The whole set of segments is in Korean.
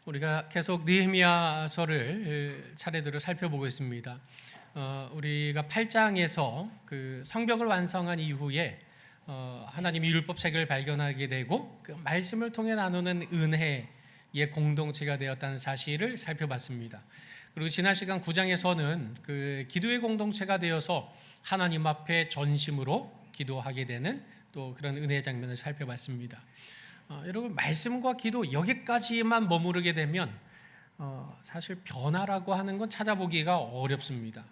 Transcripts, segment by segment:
우리가 계속 느헤미야서를 차례대로 살펴보고 있습니다. 우리가 8장에서 그 성벽을 완성한 이후에 하나님이 율법책을 발견하게 되고 그 말씀을 통해 나누는 은혜의 공동체가 되었다는 사실을 살펴봤습니다. 그리고 지난 시간 9장에서는 그 기도의 공동체가 되어서 하나님 앞에 전심으로 기도하게 되는 또 그런 은혜의 장면을 살펴봤습니다. 여러분, 말씀과 기도 여기까지만 머무르게 되면 사실 변화라고 하는 건 찾아보기가 어렵습니다.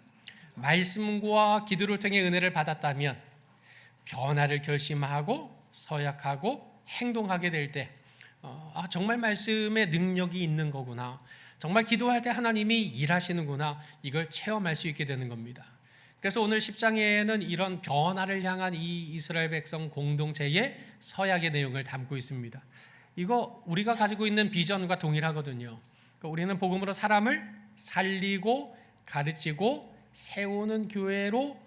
말씀과 기도를 통해 은혜를 받았다면 변화를 결심하고 서약하고 행동하게 될 때 정말 말씀의 능력이 있는 거구나, 정말 기도할 때 하나님이 일하시는구나, 이걸 체험할 수 있게 되는 겁니다. 그래서 오늘 10장에는 이런 변화를 향한 이 이스라엘 백성 공동체의 서약의 내용을 담고 있습니다. 이거 우리가 가지고 있는 비전과 동일하거든요. 그러니까 우리는 복음으로 사람을 살리고 가르치고 세우는 교회로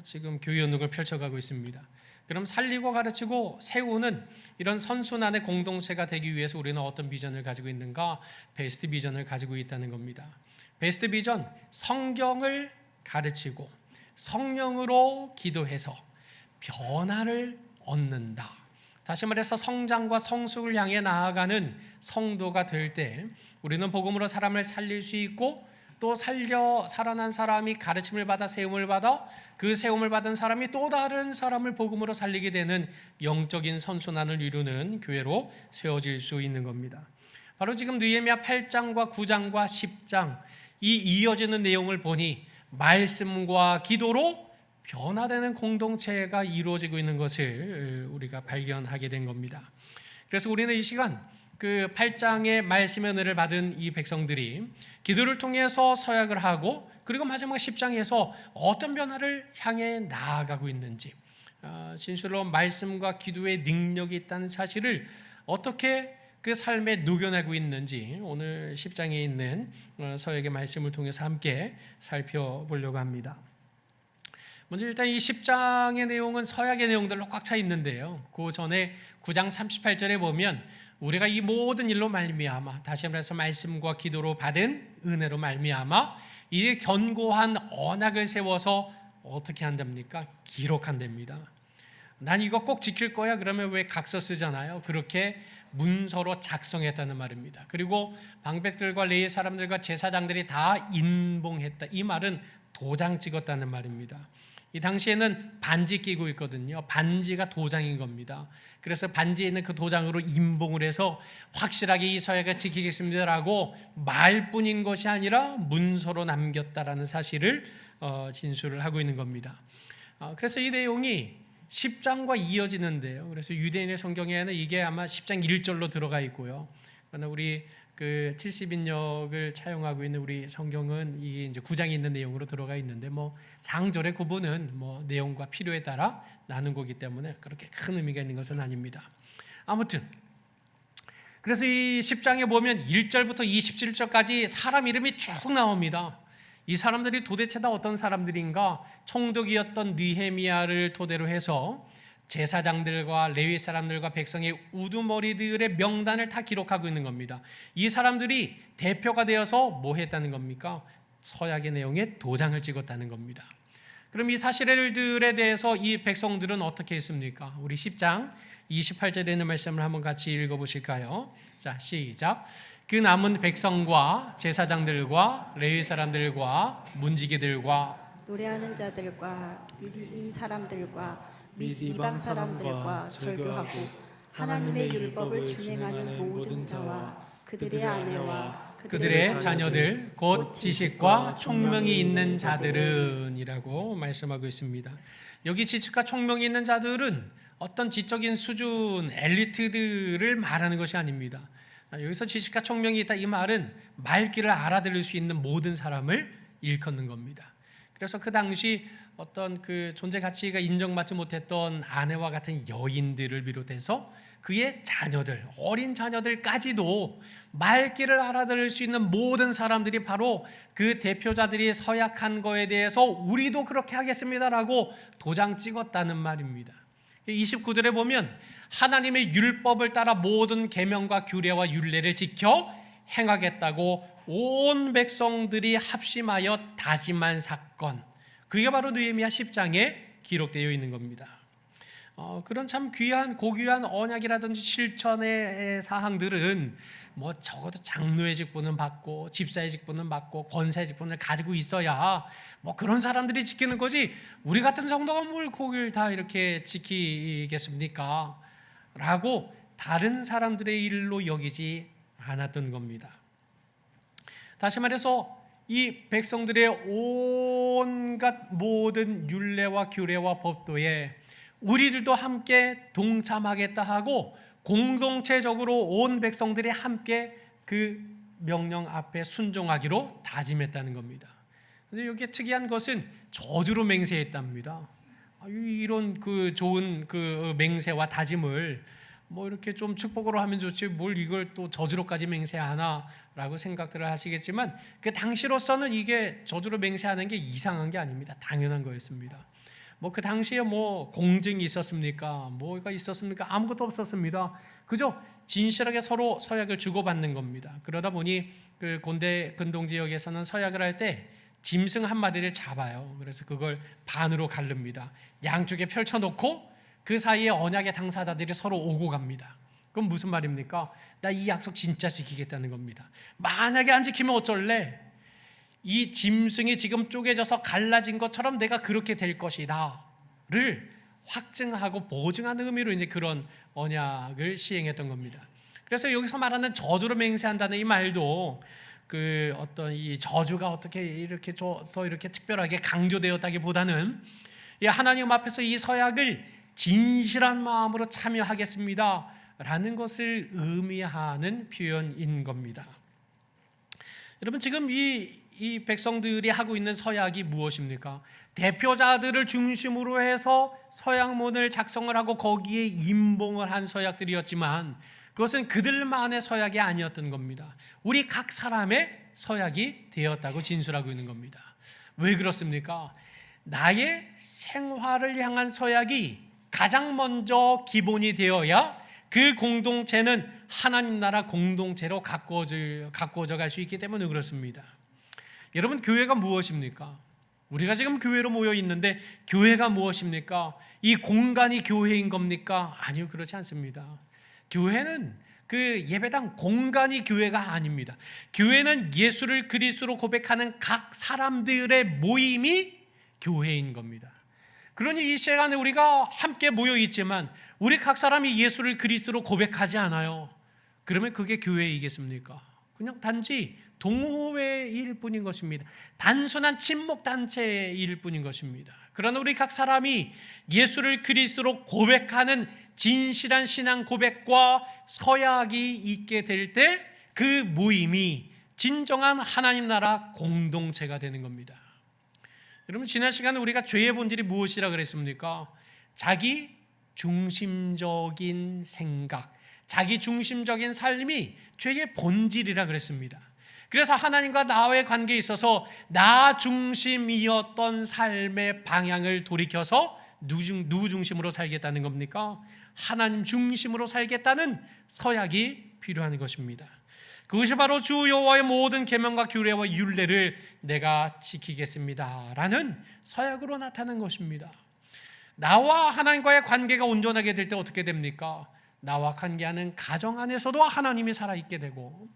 지금 교회 운동을 펼쳐가고 있습니다. 그럼 살리고 가르치고 세우는 이런 선순환의 공동체가 되기 위해서 우리는 어떤 비전을 가지고 있는가? 베스트 비전을 가지고 있다는 겁니다. 베스트 비전, 성경을 가르치고 성령으로 기도해서 변화를 얻는다. 다시 말해서 성장과 성숙을 향해 나아가는 성도가 될 때 우리는 복음으로 사람을 살릴 수 있고, 또 살아난 사람이 가르침을 받아 세움을 받아 그 세움을 받은 사람이 또 다른 사람을 복음으로 살리게 되는 영적인 선순환을 이루는 교회로 세워질 수 있는 겁니다. 바로 지금 느헤미야 8장과 9장과 10장 이 이어지는 내용을 보니 말씀과 기도로 변화되는 공동체가 이루어지고 있는 것을 우리가 발견하게 된 겁니다. 그래서 우리는 이 시간 그 8장의 말씀의 은혜를 받은 이 백성들이 기도를 통해서 서약을 하고, 그리고 마지막 10장에서 어떤 변화를 향해 나아가고 있는지, 진실로 말씀과 기도의 능력이 있다는 사실을 어떻게 그 삶에 녹여내고 있는지 오늘 10장에 있는 서약의 말씀을 통해서 함께 살펴보려고 합니다. 먼저 일단 이 10장의 내용은 서약의 내용들로 꽉 차 있는데요, 그 전에 9장 38절에 보면 우리가 이 모든 일로 말미암아, 다시 말해서 말씀과 기도로 받은 은혜로 말미암아 이 견고한 언약을 세워서 어떻게 한답니까? 기록한답니다. 난 이거 꼭 지킬 거야 그러면 왜 각서 쓰잖아요. 그렇게 문서로 작성했다는 말입니다. 그리고 방백들과 레위 사람들과 제사장들이 다 인봉했다. 이 말은 도장 찍었다는 말입니다. 이 당시에는 반지 끼고 있거든요. 반지가 도장인 겁니다. 그래서 반지에 있는 그 도장으로 인봉을 해서 확실하게 이 서약을 지키겠습니다라고 말뿐인 것이 아니라 문서로 남겼다라는 사실을 진술을 하고 있는 겁니다. 그래서 이 내용이 10장과 이어지는데요. 그래서 유대인의 성경에는 이게 아마 10장 1절로 들어가 있고요. 그러나 우리 그 70인역을 차용하고 있는 우리 성경은 이게 이제 9장에 있는 내용으로 들어가 있는데, 장절의 구분은 내용과 필요에 따라 나눈 거기 때문에 그렇게 큰 의미가 있는 것은 아닙니다. 아무튼 그래서 이 10장에 보면 1절부터 27절까지 사람 이름이 쭉 나옵니다. 이 사람들이 도대체 다 어떤 사람들인가? 총독이었던 느헤미야를 토대로 해서 제사장들과 레위 사람들과 백성의 우두머리들의 명단을 다 기록하고 있는 겁니다. 이 사람들이 대표가 되어서 뭐 했다는 겁니까? 서약의 내용에 도장을 찍었다는 겁니다. 그럼 이 사실들에 대해서 이 백성들은 어떻게 했습니까? 우리 10장 28절에 있는 말씀을 한번 같이 읽어보실까요? 자, 시작. 그 남은 백성과 제사장들과 레위 사람들과 문지기들과 노래하는 자들과 유대인 사람들과 및 이방 사람들과 절교하고 하나님의 율법을 준행하는 모든 자와 그들의 아내와 그들의 자녀들 곧 지식과 총명이 있는 자들은 이라고 말씀하고 있습니다. 여기 지식과 총명이 있는 자들은 어떤 지적인 수준 엘리트들을 말하는 것이 아닙니다. 여기서 지식과 총명이 있다, 이 말은 말귀를 알아들을 수 있는 모든 사람을 일컫는 겁니다. 그래서 그 당시 어떤 그 존재 가치가 인정받지 못했던 아내와 같은 여인들을 비롯해서 그의 자녀들, 어린 자녀들까지도 말귀를 알아들을 수 있는 모든 사람들이 바로 그 대표자들이 서약한 거에 대해서 우리도 그렇게 하겠습니다라고 도장 찍었다는 말입니다. 29절에 보면 하나님의 율법을 따라 모든 계명과 규례와 율례를 지켜 행하겠다고 온 백성들이 합심하여 다짐한 사건, 그게 바로 느헤미야 10장에 기록되어 있는 겁니다. 그런 참 귀한 고귀한 언약이라든지 실천의 사항들은 뭐 적어도 장로의 직분은 받고 집사의 직분은 받고 권사의 직분을 가지고 있어야 뭐 그런 사람들이 지키는 거지, 우리 같은 성도가 뭘 거길 다 이렇게 지키겠습니까? 라고 다른 사람들의 일로 여기지 않았던 겁니다. 다시 말해서 이 백성들의 온갖 모든 율례와 규례와 법도에 우리들도 함께 동참하겠다 하고 공동체적으로 온 백성들이 함께 그 명령 앞에 순종하기로 다짐했다는 겁니다. 그런데 여기에 특이한 것은 저주로 맹세했답니다. 이런 그 좋은 그 맹세와 다짐을 뭐 이렇게 좀 축복으로 하면 좋지 뭘 이걸 또 저주로까지 맹세하나라고 생각들을 하시겠지만, 그 당시로서는 이게 저주로 맹세하는 게 이상한 게 아닙니다. 당연한 거였습니다. 뭐 그 당시에 뭐 공증이 있었습니까? 뭐가 있었습니까? 아무것도 없었습니다. 그저 진실하게 서로 서약을 주고받는 겁니다. 그러다 보니 그 곤대 근동 지역에서는 서약을 할 때 짐승 한 마리를 잡아요. 그래서 그걸 반으로 가릅니다. 양쪽에 펼쳐놓고 그 사이에 언약의 당사자들이 서로 오고 갑니다. 그럼 무슨 말입니까? 나 이 약속 진짜 지키겠다는 겁니다. 만약에 안 지키면 어쩔래? 이 짐승이 지금 쪼개져서 갈라진 것처럼 내가 그렇게 될 것이다를 확증하고 보증하는 의미로 이제 그런 언약을 시행했던 겁니다. 그래서 여기서 말하는 저주로 맹세한다는 이 말도 그 어떤 이 저주가 어떻게 이렇게 더 이렇게 특별하게 강조되었다기보다는 이 하나님 앞에서 이 서약을 진실한 마음으로 참여하겠습니다라는 것을 의미하는 표현인 겁니다. 여러분, 지금 이 백성들이 하고 있는 서약이 무엇입니까? 대표자들을 중심으로 해서 서약문을 작성을 하고 거기에 임봉을 한 서약들이었지만 그것은 그들만의 서약이 아니었던 겁니다. 우리 각 사람의 서약이 되었다고 진술하고 있는 겁니다. 왜 그렇습니까? 나의 생활을 향한 서약이 가장 먼저 기본이 되어야 그 공동체는 하나님 나라 공동체로 가꾸어져 갈 수 있기 때문에 그렇습니다. 여러분, 교회가 무엇입니까? 우리가 지금 교회로 모여 있는데 교회가 무엇입니까? 이 공간이 교회인 겁니까? 아니요, 그렇지 않습니다. 교회는 그 예배당 공간이 교회가 아닙니다. 교회는 예수를 그리스도로 고백하는 각 사람들의 모임이 교회인 겁니다. 그러니 이 시간에 우리가 함께 모여 있지만 우리 각 사람이 예수를 그리스도로 고백하지 않아요. 그러면 그게 교회이겠습니까? 그냥 단지 동호회일 뿐인 것입니다. 단순한 친목 단체일 뿐인 것입니다. 그러나 우리 각 사람이 예수를 그리스도로 고백하는 진실한 신앙 고백과 서약이 있게 될 때 그 모임이 진정한 하나님 나라 공동체가 되는 겁니다. 여러분, 지난 시간에 우리가 죄의 본질이 무엇이라 그랬습니까? 자기 중심적인 생각, 자기 중심적인 삶이 죄의 본질이라 그랬습니다. 그래서 하나님과 나와의 관계에 있어서 나 중심이었던 삶의 방향을 돌이켜서 누구 중심으로 살겠다는 겁니까? 하나님 중심으로 살겠다는 서약이 필요한 것입니다. 그것이 바로 주 여호와의 모든 계명과 규례와 율례를 내가 지키겠습니다라는 서약으로 나타난 것입니다. 나와 하나님과의 관계가 온전하게 될 때 어떻게 됩니까? 나와 관계하는 가정 안에서도 하나님이 살아있게 되고,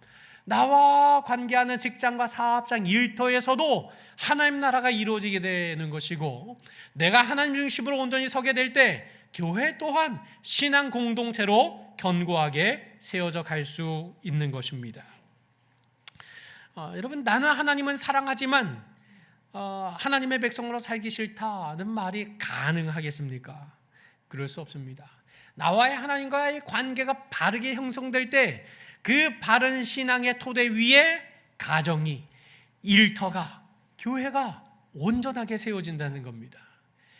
나와 관계하는 직장과 사업장, 일터에서도 하나님 나라가 이루어지게 되는 것이고, 내가 하나님 중심으로 온전히 서게 될 때 교회 또한 신앙 공동체로 견고하게 세워져 갈 수 있는 것입니다. 여러분, 나는 하나님은 사랑하지만 하나님의 백성으로 살기 싫다는 말이 가능하겠습니까? 그럴 수 없습니다. 나와의 하나님과의 관계가 바르게 형성될 때 그 바른 신앙의 토대 위에 가정이, 일터가, 교회가 온전하게 세워진다는 겁니다.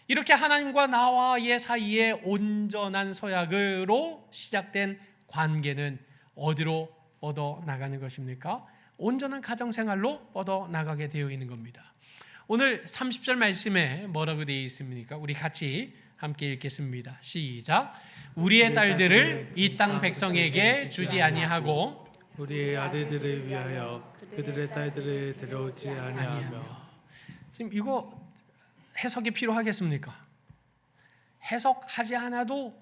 이렇게 하나님과 나와의 사이에 온전한 서약으로 시작된 관계는 어디로 뻗어 나가는 것입니까? 온전한 가정생활로 뻗어 나가게 되어 있는 겁니다. 오늘 30절 말씀에 뭐라고 되어 있습니까? 우리 같이 함께 읽겠습니다. 시작. 우리의 딸들을 이 땅 백성에게 주지 아니하고 우리의 아들들을 위하여 그들의 딸들을 데려오지 아니하며. 지금 이거 해석이 필요하겠습니까? 해석하지 않아도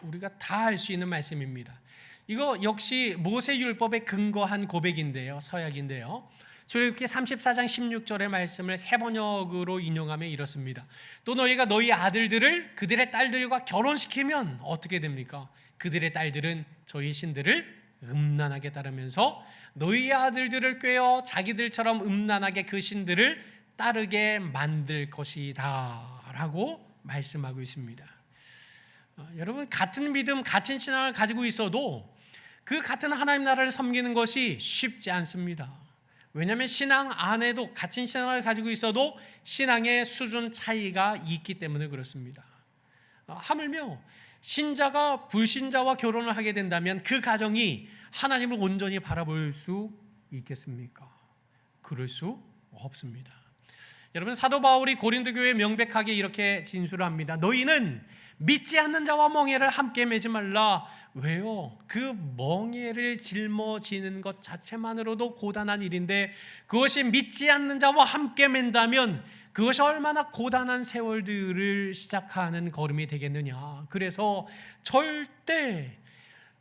우리가 다 알 수 있는 말씀입니다. 이거 역시 모세율법에 근거한 고백인데요, 서약인데요. 출애굽기 34장 16절의 말씀을 새 번역으로 인용하면 이렇습니다. 또 너희가 너희 아들들을 그들의 딸들과 결혼시키면 어떻게 됩니까? 그들의 딸들은 저희 신들을 음란하게 따르면서 너희 아들들을 꾀어 자기들처럼 음란하게 그 신들을 따르게 만들 것이다 라고 말씀하고 있습니다. 여러분, 같은 믿음, 같은 신앙을 가지고 있어도 그 같은 하나님 나라를 섬기는 것이 쉽지 않습니다. 왜냐하면 신앙 안에도 같은 신앙을 가지고 있어도 신앙의 수준 차이가 있기 때문에 그렇습니다. 하물며 신자가 불신자와 결혼을 하게 된다면 그 가정이 하나님을 온전히 바라볼 수 있겠습니까? 그럴 수 없습니다. 여러분, 사도 바울이 고린도 교회에 명백하게 이렇게 진술을 합니다. 너희는 믿지 않는 자와 멍에를 함께 매지 말라. 왜요? 그 멍에를 짊어지는 것 자체만으로도 고단한 일인데 그것이 믿지 않는 자와 함께 맨다면 그것이 얼마나 고단한 세월들을 시작하는 걸음이 되겠느냐. 그래서 절대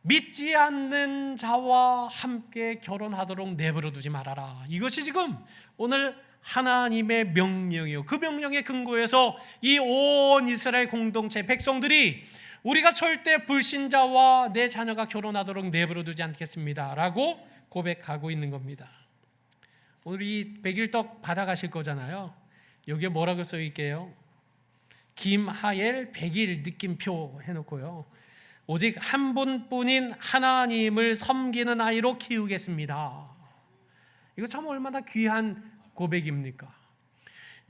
믿지 않는 자와 함께 결혼하도록 내버려 두지 말아라. 이것이 지금 오늘 하나님의 명령이요, 그 명령의 근거에서 이 온 이스라엘 공동체 백성들이 우리가 절대 불신자와 내 자녀가 결혼하도록 내버려 두지 않겠습니다 라고 고백하고 있는 겁니다. 오늘 이 백일떡 받아가실 거잖아요. 여기에 뭐라고 써있게요? 김하엘 100일 느낌표 해놓고요, 오직 한 분뿐인 하나님을 섬기는 아이로 키우겠습니다. 이거 참 얼마나 귀한 고백입니까?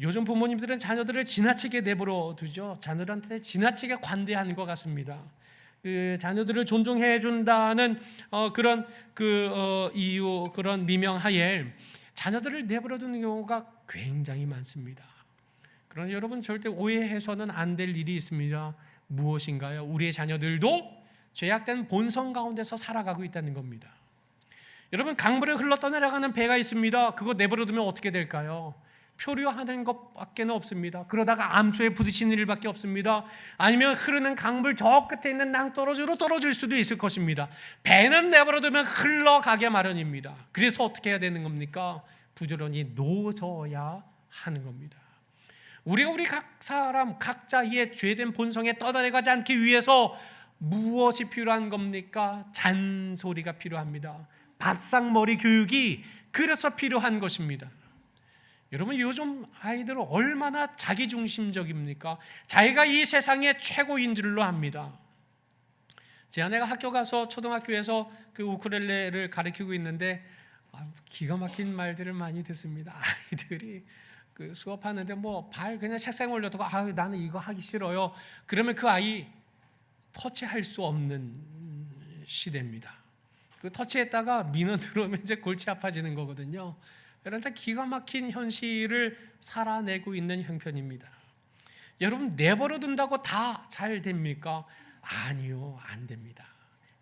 요즘 부모님들은 자녀들을 지나치게 내버려 두죠. 자녀들한테 지나치게 관대한 것 같습니다. 그 자녀들을 존중해 준다는 그런 이유, 그런 미명하에 자녀들을 내버려 두는 경우가 굉장히 많습니다. 그러나 여러분, 절대 오해해서는 안 될 일이 있습니다. 무엇인가요? 우리의 자녀들도 죄악된 본성 가운데서 살아가고 있다는 겁니다. 여러분, 강물에 흘러 떠내려가는 배가 있습니다. 그거 내버려 두면 어떻게 될까요? 표류하는 것밖에 없습니다. 그러다가 암초에 부딪히는 일밖에 없습니다. 아니면 흐르는 강물 저 끝에 있는 낭떠러지로 떨어질 수도 있을 것입니다. 배는 내버려 두면 흘러가게 마련입니다. 그래서 어떻게 해야 되는 겁니까? 부지런히 놓아줘야 하는 겁니다. 우리가 우리 각 사람 각자의 죄된 본성에 떠내려가지 않기 위해서 무엇이 필요한 겁니까? 잔소리가 필요합니다. 밥상머리 교육이 그래서 필요한 것입니다. 여러분, 요즘 아이들 얼마나 자기중심적입니까? 자기가 이 세상의 최고인 줄로 압니다. 제 아내가 학교 가서 초등학교에서 그 우쿨렐레를 가르치고 있는데 기가 막힌 말들을 많이 듣습니다. 아이들이 그 수업하는데 뭐 발 그냥 책상에 올려두고 나는 이거 하기 싫어요. 그러면 그 아이 터치할 수 없는 시대입니다. 그 터치했다가 민원 들어오면 이제 골치 아파지는 거거든요. 이런 참 기가 막힌 현실을 살아내고 있는 형편입니다. 여러분, 내버려 둔다고 다 잘 됩니까? 아니요, 안 됩니다.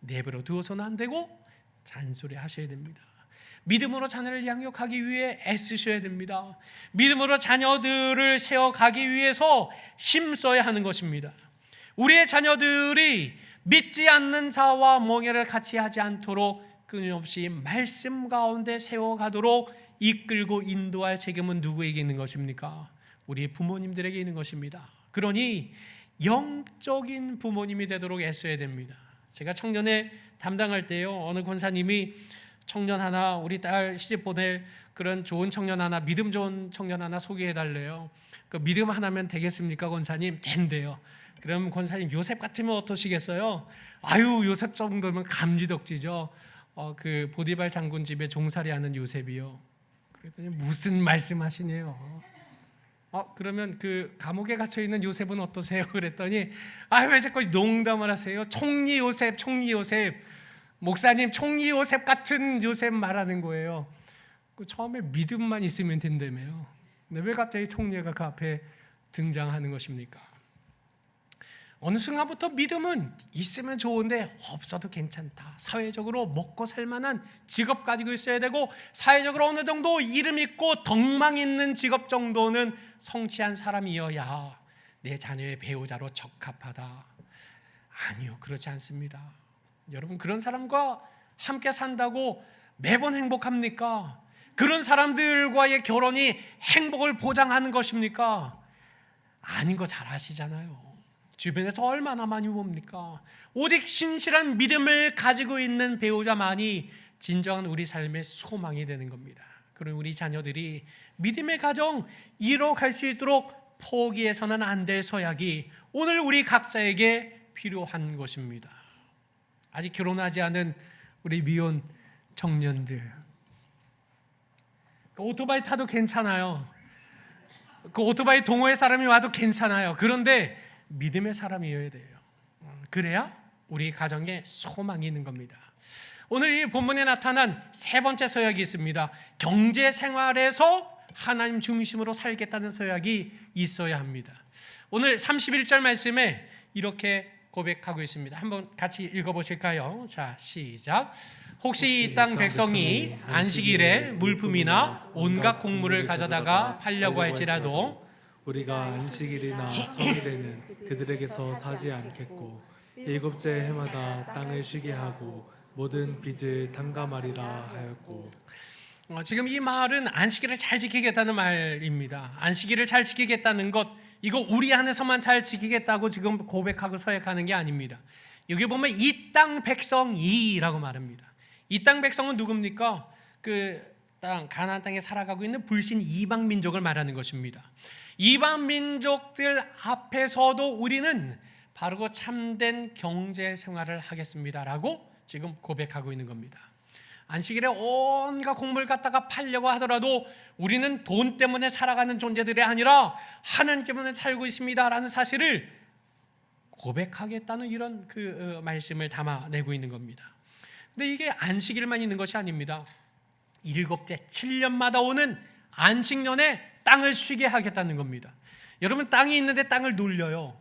내버려 두어서는 안 되고 잔소리 하셔야 됩니다. 믿음으로 자녀를 양육하기 위해 애쓰셔야 됩니다. 믿음으로 자녀들을 세워가기 위해서 힘써야 하는 것입니다. 우리의 자녀들이 믿지 않는 자와 멍에를 같이 하지 않도록 끊임없이 말씀 가운데 세워가도록 이끌고 인도할 책임은 누구에게 있는 것입니까? 우리 부모님들에게 있는 것입니다. 그러니 영적인 부모님이 되도록 애써야 됩니다. 제가 청년회 담당할 때요, 어느 권사님이 청년 하나, 우리 딸 시집 보낼 그런 좋은 청년 하나, 믿음 좋은 청년 하나 소개해달래요. 그 믿음 하나면 되겠습니까, 권사님? 된대요. 그럼 권사님, 요셉 같으면 어떠시겠어요? 아유, 요셉 정도면 감지덕지죠. 그 보디발 장군 집에 종살이하는 요셉이요. 그랬더니 무슨 말씀하시네요. 그러면 그 감옥에 갇혀 있는 요셉은 어떠세요? 그랬더니 왜 자꾸 농담을 하세요? 총리 요셉, 총리 요셉. 목사님, 총리 요셉 같은 요셉 말하는 거예요. 처음에 믿음만 있으면 된다며요. 근데 왜 갑자기 총리가 그 앞에 등장하는 것입니까? 어느 순간부터 믿음은 있으면 좋은데 없어도 괜찮다. 사회적으로 먹고 살 만한 직업 가지고 있어야 되고 사회적으로 어느 정도 이름 있고 덕망 있는 직업 정도는 성취한 사람이어야 내 자녀의 배우자로 적합하다. 아니요, 그렇지 않습니다. 여러분, 그런 사람과 함께 산다고 매번 행복합니까? 그런 사람들과의 결혼이 행복을 보장하는 것입니까? 아닌 거 잘 아시잖아요. 주변에서 얼마나 많이 봅니까? 오직 신실한 믿음을 가지고 있는 배우자만이 진정한 우리 삶의 소망이 되는 겁니다. 그럼 우리 자녀들이 믿음의 가정 이뤄갈 수 있도록 포기해서는 안 될 서약이 오늘 우리 각자에게 필요한 것입니다. 아직 결혼하지 않은 우리 미혼 청년들, 그 오토바이 타도 괜찮아요. 그 오토바이 동호회 사람이 와도 괜찮아요. 그런데 믿음의 사람이어야 돼요. 그래야 우리 가정에 소망이 있는 겁니다. 오늘 이 본문에 나타난 세 번째 서약이 있습니다. 경제 생활에서 하나님 중심으로 살겠다는 서약이 있어야 합니다. 오늘 31절 말씀에 이렇게 고백하고 있습니다. 한번 같이 읽어보실까요? 자, 시작. 혹시 이 땅 백성이 안식일에 물품이나 온갖 곡물을 가져다가 팔려고 할지라도 우리가 안식일이나 성일에는 그들에게서 사지 않겠고 일곱째 해마다 땅을 쉬게 하고 모든 빚을 탕감하리라 하였고. 지금 이 말은 안식일을 잘 지키겠다는 말입니다. 안식일을 잘 지키겠다는 것, 이거 우리 안에서만 잘 지키겠다고 지금 고백하고 서약하는 게 아닙니다. 여기 보면 이 땅 백성이라고 말합니다. 이 땅 백성은 누굽니까? 그 땅, 가나안 땅에 살아가고 있는 불신 이방 민족을 말하는 것입니다. 이방 민족들 앞에서도 우리는 바르고 참된 경제 생활을 하겠습니다라고 지금 고백하고 있는 겁니다. 안식일에 온갖 곡물 갖다가 팔려고 하더라도 우리는 돈 때문에 살아가는 존재들이 아니라 하나님 때문에 살고 있습니다라는 사실을 고백하겠다는 이런 말씀을 담아내고 있는 겁니다. 근데 이게 안식일만 있는 것이 아닙니다. 일곱째 7년마다 오는 안식년에 땅을 쉬게 하겠다는 겁니다. 여러분, 땅이 있는데 땅을 놀려요.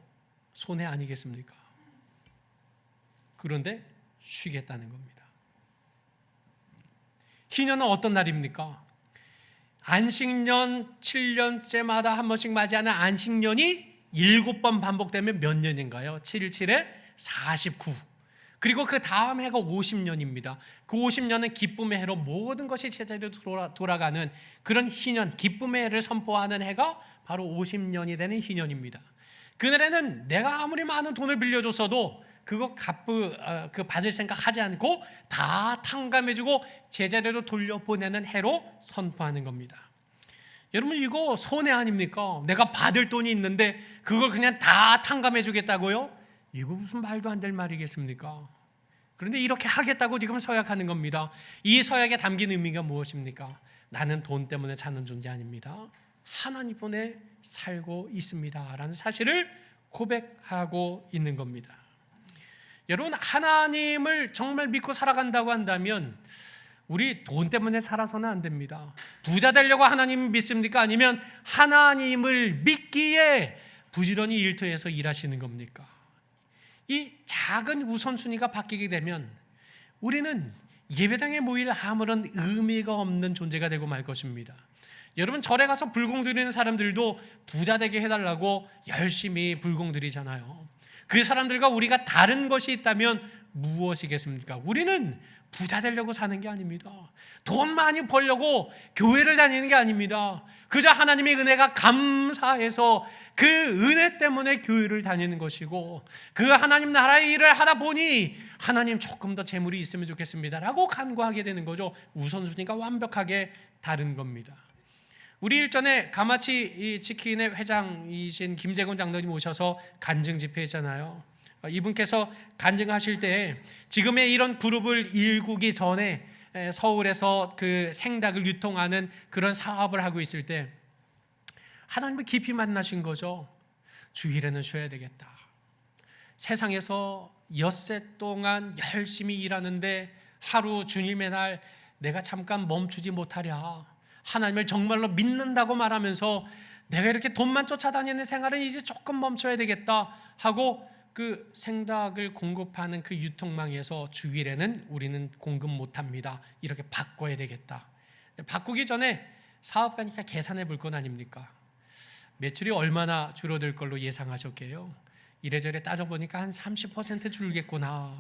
손해 아니겠습니까? 그런데 쉬겠다는 겁니다. 희년은 어떤 날입니까? 안식년 7년째마다 한 번씩 맞이하는 안식년이 7번 반복되면 몇 년인가요? 7일 7에 49. 그리고 그 다음 해가 50년입니다. 그 50년은 기쁨의 해로 모든 것이 제자리로 돌아가는 그런 희년, 기쁨의 해를 선포하는 해가 바로 50년이 되는 희년입니다. 그날에는 내가 아무리 많은 돈을 빌려줬어도 그거 받을 생각하지 않고 다 탕감해주고 제자리로 돌려보내는 해로 선포하는 겁니다. 여러분, 이거 손해 아닙니까? 내가 받을 돈이 있는데 그걸 그냥 다 탕감해주겠다고요? 이거 무슨 말도 안 될 말이겠습니까? 그런데 이렇게 하겠다고 지금 서약하는 겁니다. 이 서약에 담긴 의미가 무엇입니까? 나는 돈 때문에 사는 존재 아닙니다. 하나님 때문에 살고 있습니다 라는 사실을 고백하고 있는 겁니다. 여러분, 하나님을 정말 믿고 살아간다고 한다면 우리 돈 때문에 살아서는 안 됩니다. 부자 되려고 하나님 믿습니까? 아니면 하나님을 믿기에 부지런히 일터에서 일하시는 겁니까? 이 작은 우선순위가 바뀌게 되면 우리는 예배당에 모일 아무런 의미가 없는 존재가 되고 말 것입니다. 여러분, 절에 가서 불공 드리는 사람들도 부자 되게 해달라고 열심히 불공 드리잖아요. 그 사람들과 우리가 다른 것이 있다면 무엇이겠습니까? 우리는 부자 되려고 사는 게 아닙니다. 돈 많이 벌려고 교회를 다니는 게 아닙니다. 그저 하나님의 은혜가 감사해서 그 은혜 때문에 교회를 다니는 것이고, 그 하나님 나라의 일을 하다 보니 하나님 조금 더 재물이 있으면 좋겠습니다라고 간구하게 되는 거죠. 우선순위가 완벽하게 다른 겁니다. 우리 일전에 가마치 치킨의 회장이신 김재곤 장로님 오셔서 간증 집회했잖아요. 이분께서 간증하실 때 지금의 이런 그룹을 일구기 전에 서울에서 그 생닭을 유통하는 그런 사업을 하고 있을 때 하나님을 깊이 만나신 거죠. 주일에는 쉬어야 되겠다. 세상에서 엿새 동안 열심히 일하는데 하루 주님의 날 내가 잠깐 멈추지 못하랴. 하나님을 정말로 믿는다고 말하면서 내가 이렇게 돈만 쫓아다니는 생활은 이제 조금 멈춰야 되겠다 하고 그 생닭을 공급하는 그 유통망에서 주일에는 우리는 공급 못합니다. 이렇게 바꿔야 되겠다. 바꾸기 전에 사업가니까 계산해 볼 건 아닙니까? 매출이 얼마나 줄어들 걸로 예상하셨게요? 이래저래 따져보니까 한 30% 줄겠구나.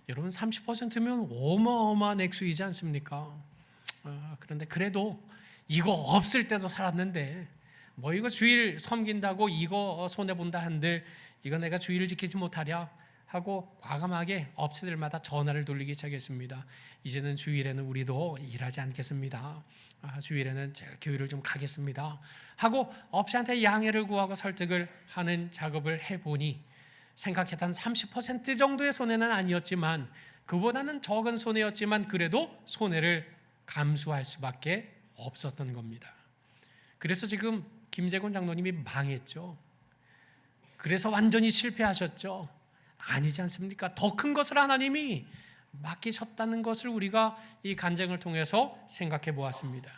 여러분 30%면 어마어마한 액수이지 않습니까? 그런데 그래도 이거 없을 때도 살았는데 뭐 이거 주일 섬긴다고 이거 손해본다 한들 이거 내가 주일을 지키지 못하랴 하고 과감하게 업체들마다 전화를 돌리기 시작했습니다. 이제는 주일에는 우리도 일하지 않겠습니다. 주일에는 제가 교회를 좀 가겠습니다 하고 업체한테 양해를 구하고 설득을 하는 작업을 해보니 생각했던 30% 정도의 손해는 아니었지만 그보다는 적은 손해였지만 그래도 손해를 감수할 수밖에 없었던 겁니다. 그래서 지금 김재곤 장로님이 망했죠. 그래서 완전히 실패하셨죠. 아니지 않습니까? 더 큰 것을 하나님이 맡기셨다는 것을 우리가 이 간증을 통해서 생각해 보았습니다.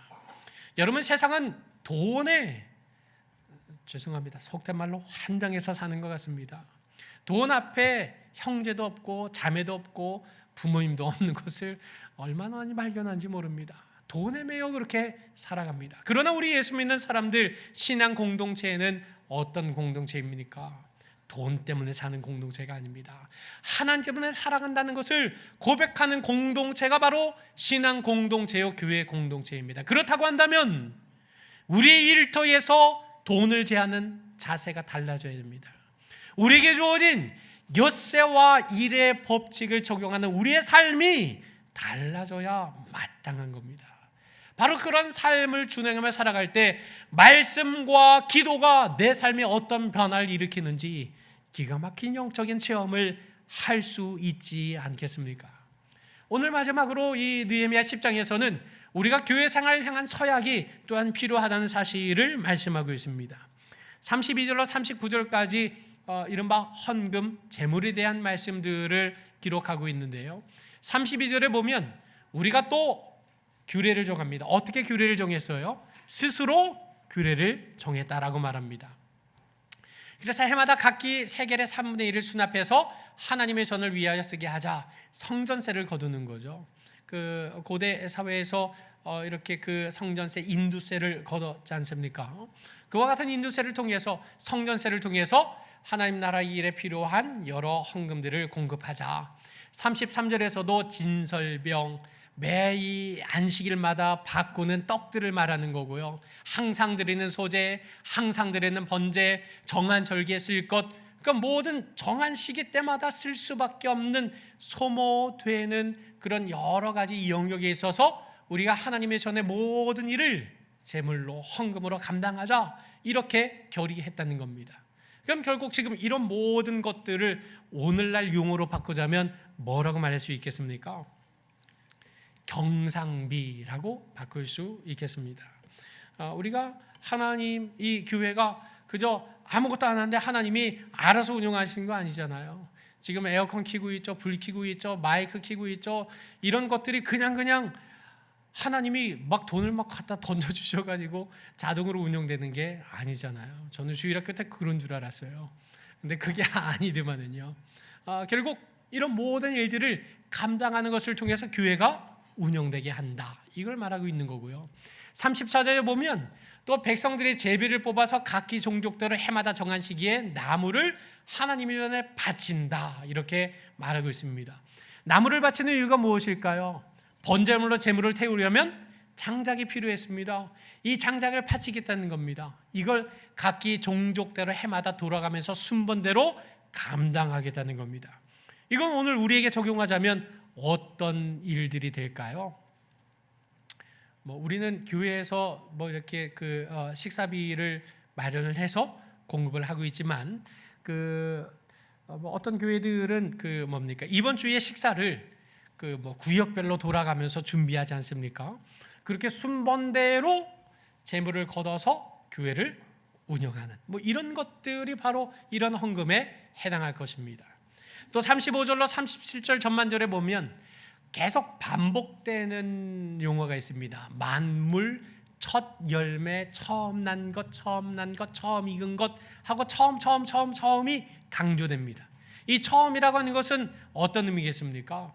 여러분 세상은 돈에 죄송합니다. 속된 말로 환장해서 사는 것 같습니다. 돈 앞에 형제도 없고 자매도 없고 부모님도 없는 것을 얼마나 많이 발견한지 모릅니다. 돈에 매여 그렇게 살아갑니다. 그러나 우리 예수 믿는 사람들 신앙 공동체에는 어떤 공동체입니까? 돈 때문에 사는 공동체가 아닙니다. 하나님 때문에 살아간다는 것을 고백하는 공동체가 바로 신앙 공동체요 교회 공동체입니다. 그렇다고 한다면 우리의 일터에서 돈을 제하는 자세가 달라져야 됩니다. 우리에게 주어진 엿새와 일의 법칙을 적용하는 우리의 삶이 달라져야 마땅한 겁니다. 바로 그런 삶을 준행하며 살아갈 때 말씀과 기도가 내 삶에 어떤 변화를 일으키는지 기가 막힌 영적인 체험을 할 수 있지 않겠습니까? 오늘 마지막으로 이 느헤미야 10장에서는 우리가 교회 생활을 향한 서약이 또한 필요하다는 사실을 말씀하고 있습니다. 32절로 39절까지 이른바 헌금, 재물에 대한 말씀들을 기록하고 있는데요. 32절에 보면 우리가 또 규례를 정합니다. 어떻게 규례를 정했어요? 스스로 규례를 정했다라고 말합니다. 그래서 해마다 각기 세겔의 3분의 1을 수납해서 하나님의 전을 위하여 쓰게 하자. 성전세를 거두는 거죠. 그 고대 사회에서 이렇게 그 성전세 인두세를 거뒀지 않습니까? 그와 같은 인두세를 통해서 성전세를 통해서 하나님 나라 일에 필요한 여러 헌금들을 공급하자. 33절에서도 진설병, 매 안식일마다 바꾸는 떡들을 말하는 거고요. 항상 드리는 소재, 항상 드리는 번제, 정한 절기에 쓸 것, 그러니까 모든 정한 시기 때마다 쓸 수밖에 없는 소모되는 그런 여러 가지 영역에 있어서 우리가 하나님의 전에 모든 일을 제물로 헌금으로 감당하자 이렇게 결의했다는 겁니다. 그럼 결국 지금 이런 모든 것들을 오늘날 용어로 바꾸자면 뭐라고 말할 수 있겠습니까? 경상비라고 바꿀 수 있겠습니다. 우리가 하나님 이 교회가 그저 아무것도 안 하는데 하나님이 알아서 운영하시는 거 아니잖아요. 지금 에어컨 켜고 있죠, 불 켜고 있죠, 마이크 켜고 있죠. 이런 것들이 그냥 하나님이 막 돈을 막 갖다 던져주셔가지고 자동으로 운영되는 게 아니잖아요. 저는 주일학교 때 그런 줄 알았어요. 근데 그게 아니더만은요. 결국 이런 모든 일들을 감당하는 것을 통해서 교회가 운영되게 한다. 이걸 말하고 있는 거고요. 34절에 보면 또 백성들이 제비를 뽑아서 각기 종족대로 해마다 정한 시기에 나무를 하나님의 전에 바친다. 이렇게 말하고 있습니다. 나무를 바치는 이유가 무엇일까요? 번제물로 제물을 태우려면 장작이 필요했습니다. 이 장작을 바치겠다는 겁니다. 이걸 각기 종족대로 해마다 돌아가면서 순번대로 감당하겠다는 겁니다. 이건 오늘 우리에게 적용하자면 어떤 일들이 될까요? 우리는 교회에서 이렇게 식사비를 마련을 해서 공급을 하고 있지만 어떤 교회들은 이번 주에 식사를 구역별로 돌아가면서 준비하지 않습니까? 그렇게 순번대로 재물을 걷어서 교회를 운영하는 이런 것들이 바로 이런 헌금에 해당할 것입니다. 또 35절로 37절 전반절에 보면 계속 반복되는 용어가 있습니다. 만물, 첫 열매, 처음 난 것, 처음 익은 것 하고 처음이 강조됩니다. 이 처음이라고 하는 것은 어떤 의미겠습니까?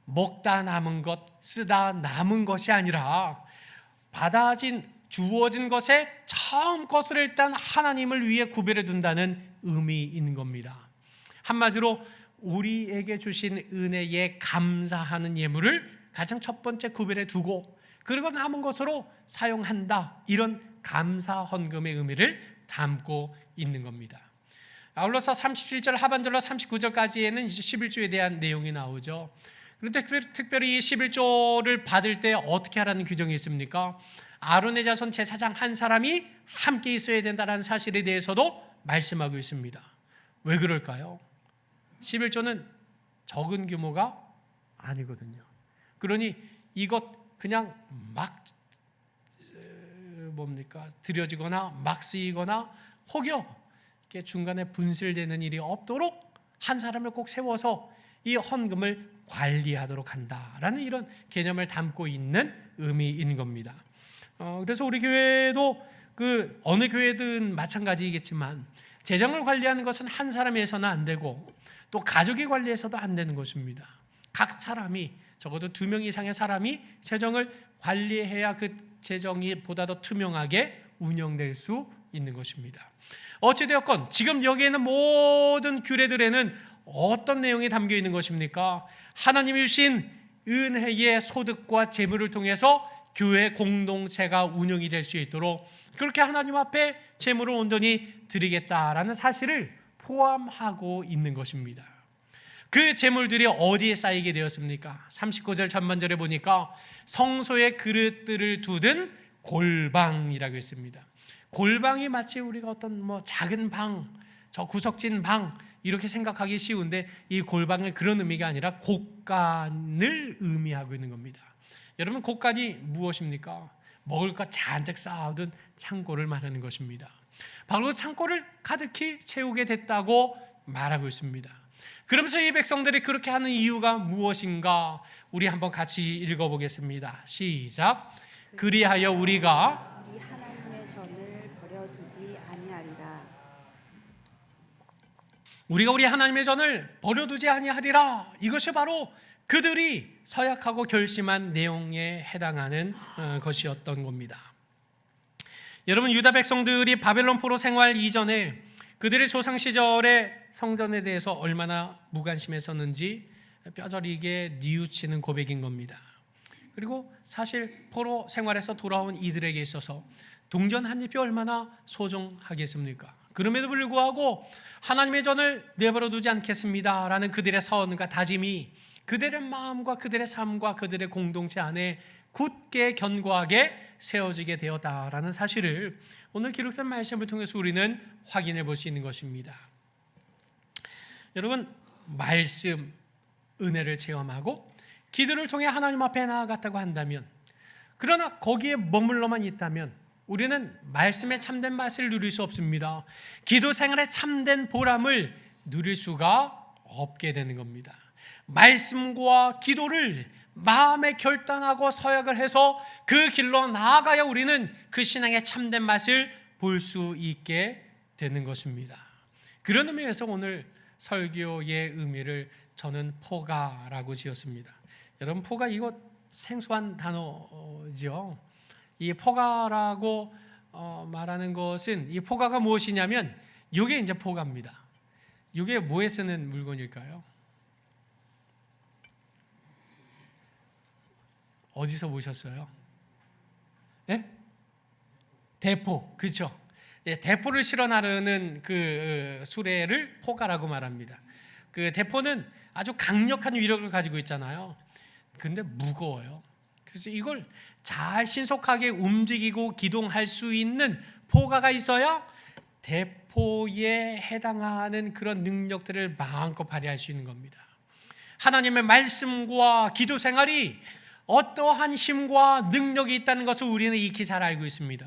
먹다 남은 것, 쓰다 남은 것이 아니라 주어진 것에 처음 것을 일단 하나님을 위해 구별해 둔다는 의미인 겁니다. 한마디로 우리에게 주신 은혜에 감사하는 예물을 가장 첫 번째 구별해 두고 그리고 남은 것으로 사용한다, 이런 감사 헌금의 의미를 담고 있는 겁니다. 아울러서 37절 하반절로 39절까지에는 이제 11조에 대한 내용이 나오죠. 그런데 특별히 이 11조를 받을 때 어떻게 하라는 규정이 있습니까? 아론의 자손 제사장 한 사람이 함께 있어야 된다는 사실에 대해서도 말씀하고 있습니다. 왜 그럴까요? 11조는 적은 규모가 아니거든요. 그러니 이것 그냥 막 들여지거나 막 쓰이거나 혹여 이렇게 중간에 분실되는 일이 없도록 한 사람을 꼭 세워서 이 헌금을 관리하도록 한다라는 이런 개념을 담고 있는 의미인 겁니다. 그래서 우리 교회도 그 어느 교회든 마찬가지이겠지만 재정을 관리하는 것은 한 사람이 해서는 안 되고 또 가족이 관리해서도 안 되는 것입니다. 각 사람이 적어도 2명 이상의 사람이 재정을 관리해야 그 재정이 보다 더 투명하게 운영될 수 있는 것입니다. 어찌되었건 지금 여기에 있는 모든 규례들에는 어떤 내용이 담겨 있는 것입니까? 하나님이 주신 은혜의 소득과 재물을 통해서 교회 공동체가 운영이 될 수 있도록 그렇게 하나님 앞에 재물을 온전히 드리겠다라는 사실을 포함하고 있는 것입니다. 그 재물들이 어디에 쌓이게 되었습니까? 39절 전반절에 보니까 성소에 그릇들을 두든 골방이라고 했습니다. 골방이 마치 우리가 어떤 작은 방, 저 구석진 방 이렇게 생각하기 쉬운데 이 골방은 그런 의미가 아니라 곳간을 의미하고 있는 겁니다. 여러분, 곳간이 무엇입니까? 먹을 것 잔뜩 쌓아둔 창고를 말하는 것입니다. 바로 창고를 가득히 채우게 됐다고 말하고 있습니다. 그러면서 이 백성들이 그렇게 하는 이유가 무엇인가? 우리 한번 같이 읽어보겠습니다. 시작. 그리하여 우리가 우리 하나님의 전을 버려두지 아니하리라. 우리가 우리 하나님의 전을 버려두지 아니하리라. 이것이 바로 그들이 서약하고 결심한 내용에 해당하는 것이었던 겁니다. 여러분, 유다 백성들이 바벨론 포로 생활 이전에 그들의 조상 시절의 성전에 대해서 얼마나 무관심했었는지 뼈저리게 뉘우치는 고백인 겁니다. 그리고 사실 포로 생활에서 돌아온 이들에게 있어서 동전 한 잎이 얼마나 소중하겠습니까? 그럼에도 불구하고 하나님의 전을 내버려 두지 않겠습니다라는 그들의 선과 다짐이 그들의 마음과 그들의 삶과 그들의 공동체 안에 굳게 견고하게 세워지게 되었다라는 사실을 오늘 기록된 말씀을 통해서 우리는 확인해 볼 수 있는 것입니다. 여러분, 말씀, 은혜를 체험하고 기도를 통해 하나님 앞에 나아갔다고 한다면, 그러나 거기에 머물러만 있다면 우리는 말씀의 참된 맛을 누릴 수 없습니다. 기도 생활의 참된 보람을 누릴 수가 없게 되는 겁니다. 말씀과 기도를 마음에 결단하고 서약을 해서 그 길로 나아가야 우리는 그 신앙의 참된 맛을 볼 수 있게 되는 것입니다. 그런 의미에서 오늘 설교의 의미를 저는 포가라고 지었습니다. 여러분, 포가 이거 생소한 단어죠. 이 포가라고 말하는 것은, 이 포가가 무엇이냐면 이게 이제 포가입니다. 이게 뭐에 쓰는 물건일까요? 어디서 보셨어요? 네? 대포, 그렇죠? 대포를 실어 나르는 그 수레를 포가라고 말합니다. 그 대포는 아주 강력한 위력을 가지고 있잖아요. 근데 무거워요. 그래서 이걸 잘 신속하게 움직이고 기동할 수 있는 포가가 있어야 대포에 해당하는 그런 능력들을 마음껏 발휘할 수 있는 겁니다. 하나님의 말씀과 기도 생활이 어떠한 힘과 능력이 있다는 것을 우리는 익히 잘 알고 있습니다.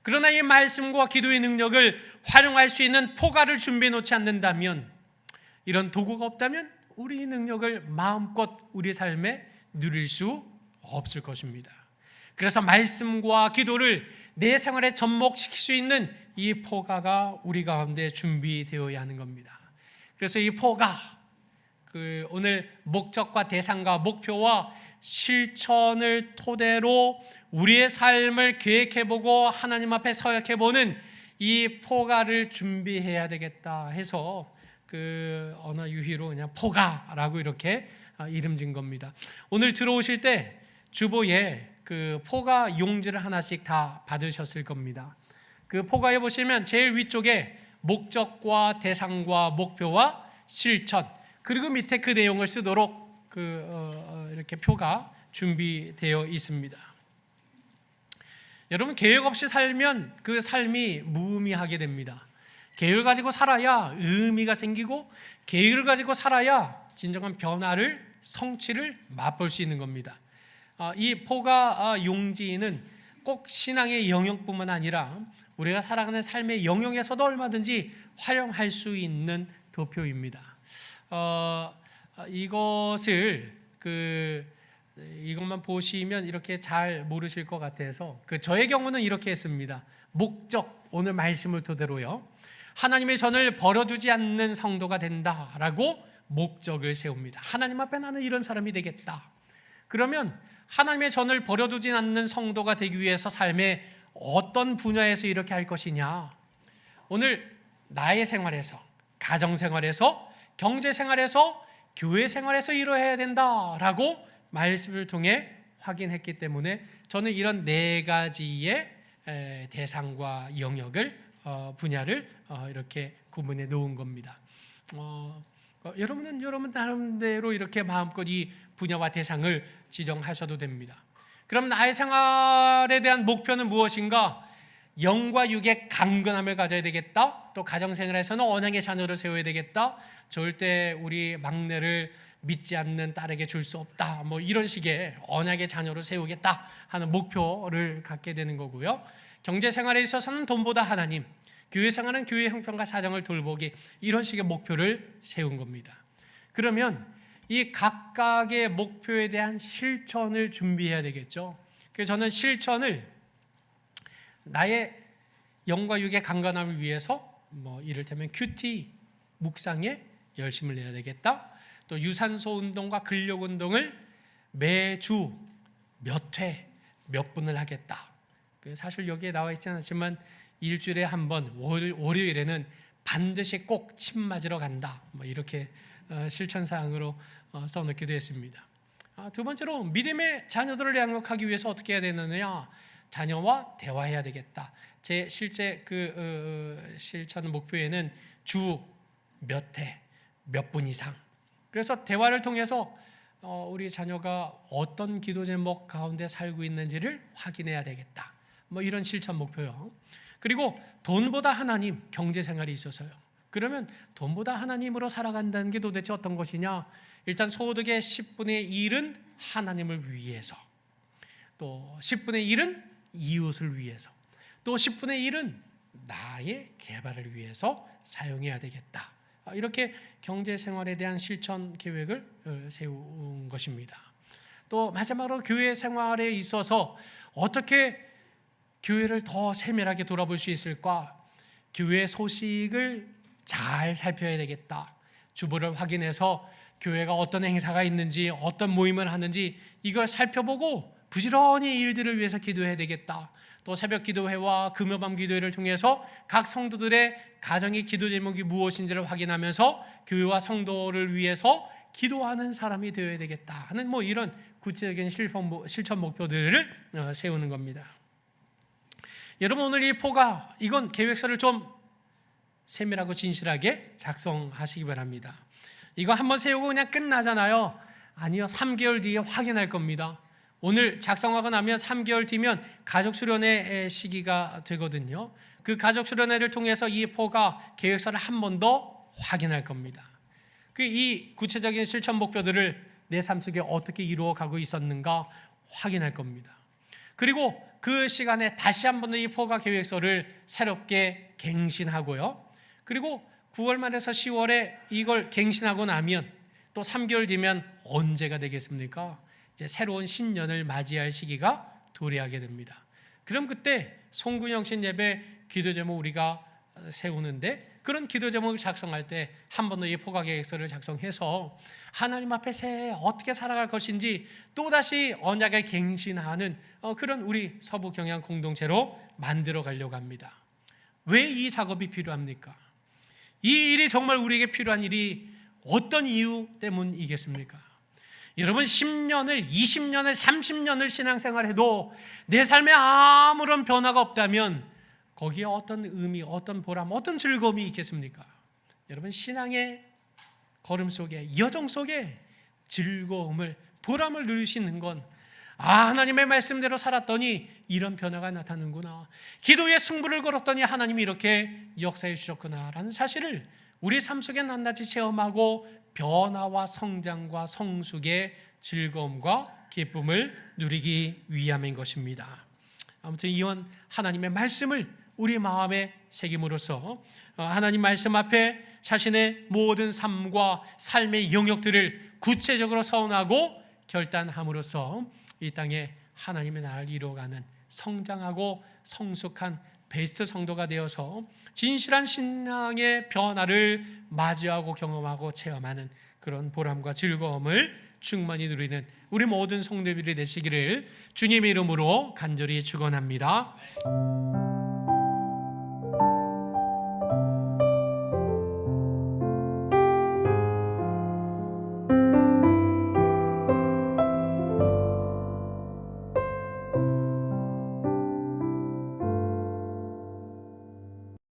그러나 이 말씀과 기도의 능력을 활용할 수 있는 포가를 준비해 놓지 않는다면, 이런 도구가 없다면 우리 능력을 마음껏 우리 삶에 누릴 수 없을 것입니다. 그래서 말씀과 기도를 내 생활에 접목시킬 수 있는 이 포가가 우리 가운데 준비되어야 하는 겁니다. 그래서 이 포가 오늘 목적과 대상과 목표와 실천을 토대로 우리의 삶을 계획해보고 하나님 앞에 서약해보는 이 포가를 준비해야 되겠다 해서 언어 유희로 그냥 포가라고 이렇게 이름 진 겁니다. 오늘 들어오실 때 주보에 포가 용지를 하나씩 다 받으셨을 겁니다. 포가에 보시면 제일 위쪽에 목적과 대상과 목표와 실천, 그리고 밑에 그 내용을 쓰도록 이렇게 표가 준비되어 있습니다. 여러분, 계획 없이 살면 그 삶이 무의미하게 됩니다. 계획을 가지고 살아야 의미가 생기고, 계획을 가지고 살아야 진정한 변화를, 성취를 맛볼 수 있는 겁니다. 이 포가 용지는 꼭 신앙의 영역뿐만 아니라 우리가 살아가는 삶의 영역에서도 얼마든지 활용할 수 있는 도표입니다. 이것만 보시면 이렇게 잘 모르실 것 같아서 저의 경우는 이렇게 했습니다. 목적, 오늘 말씀을 토대로요, 하나님의 전을 버려두지 않는 성도가 된다라고 목적을 세웁니다. 하나님 앞에 나는 이런 사람이 되겠다. 그러면 하나님의 전을 버려두지 않는 성도가 되기 위해서 삶의 어떤 분야에서 이렇게 할 것이냐, 오늘 나의 생활에서, 가정생활에서, 경제생활에서, 교회생활에서 이루어야 된다라고 말씀을 통해 확인했기 때문에 저는 이런 4가지의 대상과 영역을, 분야를 이렇게 구분해 놓은 겁니다. 여러분은 여러분 나름대로 이렇게 마음껏 이 분야와 대상을 지정하셔도 됩니다. 그럼 나의 생활에 대한 목표는 무엇인가? 영과 육의 강건함을 가져야 되겠다. 또 가정생활에서는 언양의 자녀를 세워야 되겠다. 절대 우리 막내를 믿지 않는 딸에게 줄 수 없다. 이런 식의 언약의 자녀를 세우겠다 하는 목표를 갖게 되는 거고요. 경제생활에 있어서는 돈보다 하나님, 교회생활은 교회 형편과 사정을 돌보기, 이런 식의 목표를 세운 겁니다. 그러면 이 각각의 목표에 대한 실천을 준비해야 되겠죠. 그래서 저는 실천을 나의 영과 육의 강건함을 위해서 이를테면 큐티, 묵상에 열심을 내야 되겠다. 또 유산소 운동과 근력 운동을 매주 몇 회, 몇 분을 하겠다. 사실 여기에 나와 있지 않지만 일주일에 한 번, 월요일에는 반드시 꼭 침 맞으러 간다. 이렇게 실천사항으로 써놓기도 했습니다. 두 번째로 믿음의 자녀들을 양육하기 위해서 어떻게 해야 되느냐? 자녀와 대화해야 되겠다. 제 실제 실천 목표에는 주 몇 회, 몇 분 이상. 그래서 대화를 통해서 우리 자녀가 어떤 기도 제목 가운데 살고 있는지를 확인해야 되겠다. 이런 실천 목표요. 그리고 돈보다 하나님, 경제생활이 있어서요. 그러면 돈보다 하나님으로 살아간다는 게 도대체 어떤 것이냐? 일단 소득의 10분의 1은 하나님을 위해서, 또 10분의 1은 이웃을 위해서, 또 10분의 1은 나의 개발을 위해서 사용해야 되겠다. 이렇게 경제생활에 대한 실천 계획을 세운 것입니다. 또 마지막으로 교회 생활에 있어서 어떻게 교회를 더 세밀하게 돌아볼 수 있을까? 교회 소식을 잘 살펴야 되겠다. 주보를 확인해서 교회가 어떤 행사가 있는지, 어떤 모임을 하는지 이걸 살펴보고 부지런히 일들을 위해서 기도해야 되겠다. 또 새벽 기도회와 금요밤 기도회를 통해서 각 성도들의 가정의 기도 제목이 무엇인지를 확인하면서 교회와 성도를 위해서 기도하는 사람이 되어야 되겠다 하는 이런 구체적인 실천 목표들을 세우는 겁니다. 여러분, 오늘 이 포가, 이건 계획서를 좀 세밀하고 진실하게 작성하시기 바랍니다. 이거 한번 세우고 그냥 끝나잖아요. 아니요, 3개월 뒤에 확인할 겁니다. 오늘 작성하고 나면 3개월 뒤면 가족 수련회 시기가 되거든요. 그 가족 수련회를 통해서 이 포가 계획서를 한 번 더 확인할 겁니다. 이 구체적인 실천 목표들을 내 삶 속에 어떻게 이루어가고 있었는가 확인할 겁니다. 그리고 그 시간에 다시 한 번 더 이 포가 계획서를 새롭게 갱신하고요. 그리고 9월 말에서 10월에 이걸 갱신하고 나면 또 3개월 뒤면 언제가 되겠습니까? 이제 새로운 신년을 맞이할 시기가 도래하게 됩니다. 그럼 그때 송구영신 예배 기도 제목 우리가 세우는데 그런 기도 제목을 작성할 때 한 번 더 이 포과 계획서를 작성해서 하나님 앞에 새해 어떻게 살아갈 것인지 또다시 언약에 갱신하는 그런 우리 서부 경양 공동체로 만들어 가려고 합니다. 왜 이 작업이 필요합니까? 이 일이 정말 우리에게 필요한 일이 어떤 이유 때문이겠습니까? 여러분 10년을 20년을 30년을 신앙생활해도 내 삶에 아무런 변화가 없다면 거기에 어떤 의미, 어떤 보람, 어떤 즐거움이 있겠습니까? 여러분 신앙의 걸음 속에, 여정 속에 즐거움을, 보람을 누릴 수 있는 건 하나님의 말씀대로 살았더니 이런 변화가 나타나는구나, 기도의 승부를 걸었더니 하나님이 이렇게 역사해 주셨구나 라는 사실을 우리 삶 속에 낱낱이 체험하고 변화와 성장과 성숙의 즐거움과 기쁨을 누리기 위함인 것입니다. 아무튼 이원 하나님의 말씀을 우리 마음에 새김으로써 하나님 말씀 앞에 자신의 모든 삶과 삶의 영역들을 구체적으로 서운하고 결단함으로써 이 땅에 하나님의 나라를 이루어가는 성장하고 성숙한 베스트 성도가 되어서 진실한 신앙의 변화를 맞이하고 경험하고 체험하는 그런 보람과 즐거움을 충만히 누리는 우리 모든 성도들이 되시기를 주님의 이름으로 간절히 축원합니다.